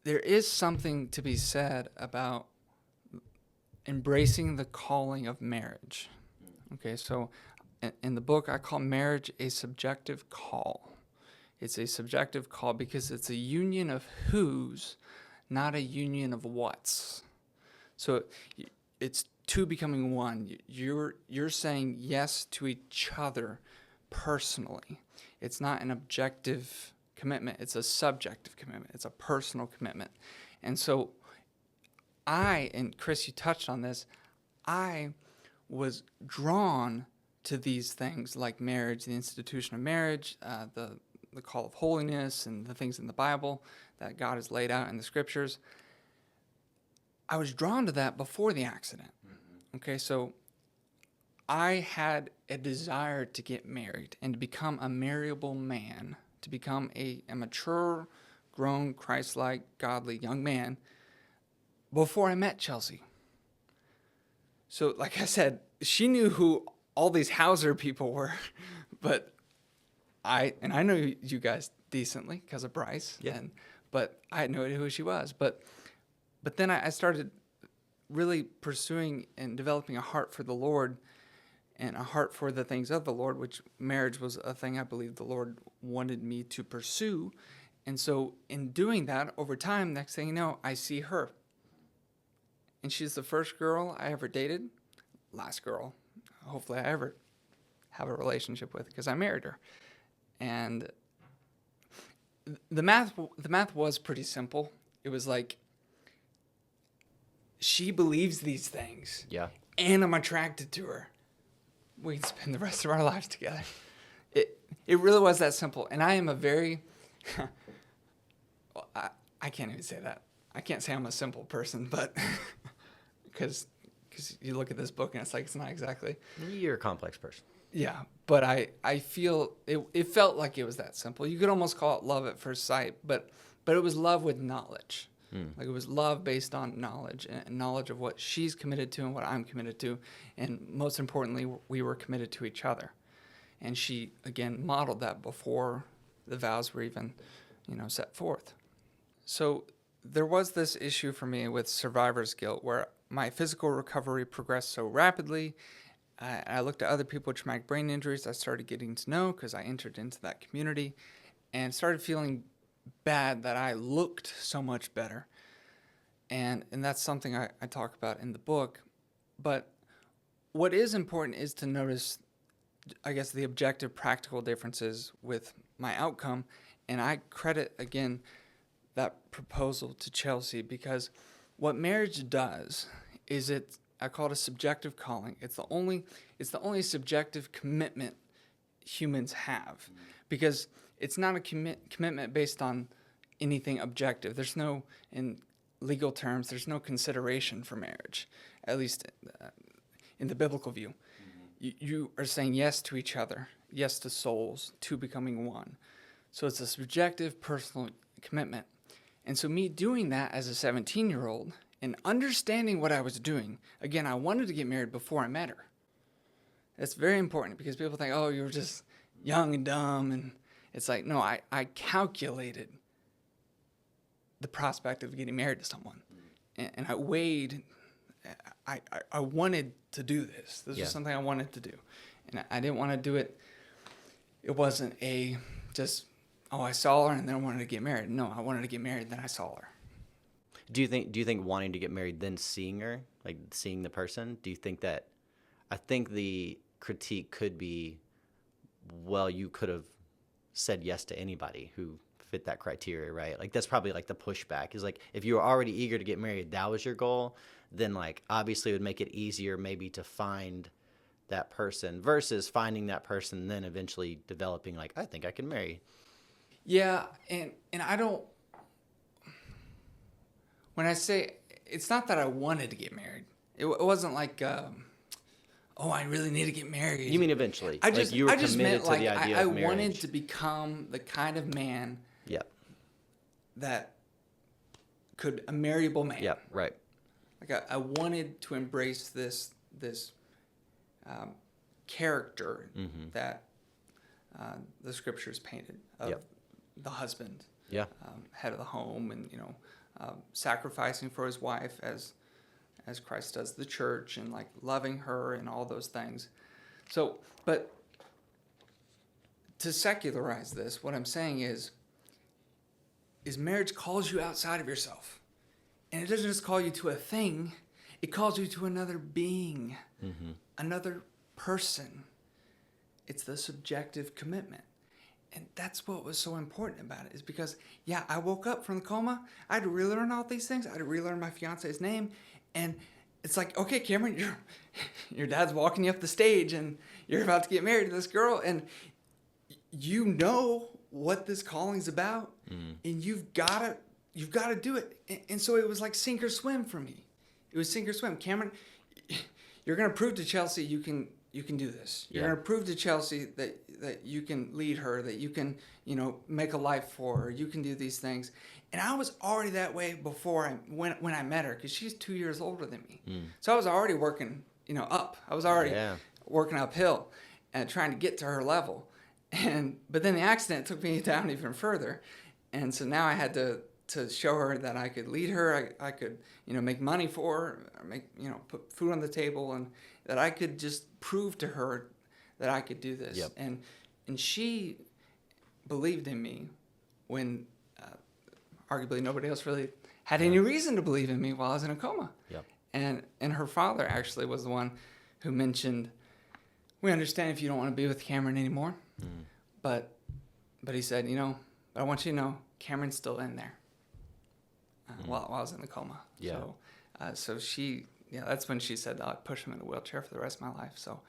there is something to be said about embracing the calling of marriage. Okay, so in the book, I call marriage a subjective call. It's a subjective call because it's a union of who's, not a union of what's. So it's two becoming one. You're saying yes to each other personally. It's not an objective commitment. It's a subjective commitment. It's a personal commitment. And so and Chris, you touched on this, I was drawn to these things like marriage, the institution of marriage, the call of holiness, and the things in the Bible that God has laid out in the scriptures. I was drawn to that before the accident. Okay, so I had a desire to get married and to become a marriable man, to become a mature, grown, Christ-like, godly young man before I met Chelsea. So, like I said, she knew who all these Hauser people were, but I know you guys decently because of Bryce, Yeah. But I had no idea who she was. But then I started really pursuing and developing a heart for the Lord and a heart for the things of the Lord, which marriage was a thing I believe the Lord wanted me to pursue. And so in doing that, over time, next thing you know, I see her. And she's the first girl I ever dated, last girl, hopefully I ever have a relationship with, because I married her. And the math was pretty simple. It was like, she believes these things. Yeah. And I'm attracted to her. We can spend the rest of our lives together. It really was that simple. And I am a very, I can't even say that. I can't say I'm a simple person, but because you look at this book and it's like, it's not exactly. You're a complex person. Yeah, but I feel it felt like it was that simple. You could almost call it love at first sight, but it was love with knowledge. Like it was love based on knowledge and knowledge of what she's committed to and what I'm committed to. And most importantly, we were committed to each other. And she, again, modeled that before the vows were even, set forth. So there was this issue for me with survivor's guilt where my physical recovery progressed so rapidly. I looked at other people with traumatic brain injuries I started getting to know because I entered into that community and started feeling bad that I looked so much better. And that's something I talk about in the book. But what is important is to notice, I guess, the objective practical differences with my outcome. And I credit, again, that proposal to Chelsea because what marriage does is I call it a subjective calling. It's the only subjective commitment humans have because it's not a commitment based on anything objective. There's no, in legal terms, there's no consideration for marriage, at least in the biblical view. You are saying yes to each other, yes to souls, to becoming one. So it's a subjective personal commitment. And so me doing that as a 17-year-old and understanding what I was doing, again, I wanted to get married before I met her. That's very important because people think, oh, you were just young and dumb. And it's like, no, I calculated the prospect of getting married to someone. And I weighed, I wanted to do this. This was something I wanted to do. And I didn't want to do it. It wasn't I saw her and then I wanted to get married. No, I wanted to get married and then I saw her. Do you think wanting to get married then seeing her, like seeing the person, do you think that, I think the critique could be, well, you could have said yes to anybody who fit that criteria, right? Like that's probably like the pushback is like, if you were already eager to get married, that was your goal, then like obviously it would make it easier maybe to find that person versus finding that person and then eventually developing like, I think I can marry. Yeah, and I don't, when I say, it's not that I wanted to get married. It wasn't like, I really need to get married. You mean eventually? I just, like you were I just committed meant to like the idea I of marriage. wanted to become the kind of man that could, a marriable man. Yeah, right. Like I wanted to embrace this character that the scriptures painted of the husband, head of the home, and sacrificing for his wife as Christ does the church, and like loving her and all those things. So, but to secularize this, what I'm saying is marriage calls you outside of yourself. And it doesn't just call you to a thing, it calls you to another being, another person. It's the subjective commitment. And that's what was so important about it, is because, yeah, I woke up from the coma. I had to relearn all these things. I had to relearn my fiance's name. And it's like, okay, Cameron, your dad's walking you up the stage and you're about to get married to this girl. And you know what this calling's about. And you've got to do it. And so it was like sink or swim for me. It was sink or swim. Cameron, you're going to prove to Chelsea you can do this. You're going to prove to Chelsea that you can lead her, that you can, make a life for her. You can do these things. And I was already that way before when I met her, because she's 2 years older than me. So I was already working, up. I was already working uphill and trying to get to her level. But then the accident took me down even further. And so now I had to show her that I could lead her, I could, make money for her, put food on the table, and that I could just prove to her that I could do this. Yep. And she believed in me when arguably nobody else really had any reason to believe in me while I was in a coma. Yep. And her father actually was the one who mentioned, we understand if you don't want to be with Cameron anymore, but he said, but I want you to know Cameron's still in there while I was in the coma. Yeah. So she, that's when she said, I'd push him in a wheelchair for the rest of my life. So